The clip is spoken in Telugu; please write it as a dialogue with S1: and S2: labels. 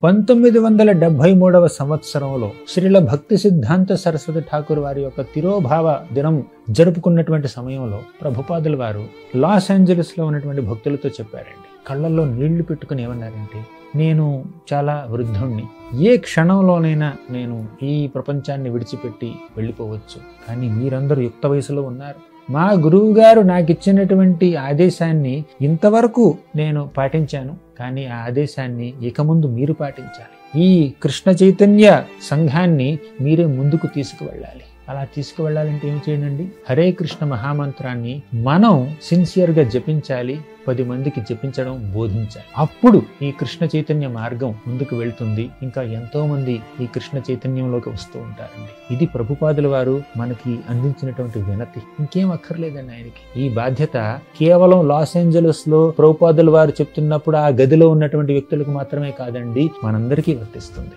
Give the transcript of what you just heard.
S1: 1973వ సంవత్సరంలో శ్రీల భక్తి సిద్ధాంత సరస్వతి ఠాకూర్ వారి యొక్క తిరోభావ దినం జరుపుకున్నటువంటి సమయంలో ప్రభుపాదుల వారు లాస్ ఏంజలస్ లో ఉన్నటువంటి భక్తులతో చెప్పారండి. కళ్ళల్లో నీళ్లు పెట్టుకుని ఏమన్నారంటే, నేను చాలా వృద్ధుణ్ణి, ఏ క్షణంలోనైనా నేను ఈ ప్రపంచాన్ని విడిచిపెట్టి వెళ్ళిపోవచ్చు, కానీ మీరందరూ యుక్త వయసులో ఉన్నారు. మా గురువు గారు నాకు ఇచ్చినటువంటి ఆదేశాన్ని ఇంతవరకు నేను పాటించాను, కానీ ఆ ఆదేశాన్ని ఇక ముందు మీరు పాటించాలి. ఈ కృష్ణ చైతన్య సంఘాన్ని మీరే ముందుకు తీసుకువెళ్ళాలి. అలా తీసుకువెళ్ళాలంటే ఏం చేయండి, హరే కృష్ణ మహామంత్రాన్ని మనం సిన్సియర్గా జపించాలి, 10 మందికి జపించడం బోధించాలి. అప్పుడు ఈ కృష్ణ చైతన్య మార్గం ముందుకు వెళ్తుంది. ఇంకా ఎంతో మంది ఈ కృష్ణ చైతన్యంలోకి వస్తూ ఉంటారండి. ఇది ప్రభుపాదుల వారు మనకి అందించినటువంటి వినతి. ఇంకేం అక్కర్లేదండి ఆయనకి. ఈ బాధ్యత కేవలం లాస్ ఏంజలస్ లో ప్రభుపాదుల వారు చెప్తున్నప్పుడు ఆ గదిలో ఉన్నటువంటి వ్యక్తులకు మాత్రమే కాదండి, మనందరికీ వర్తిస్తుంది.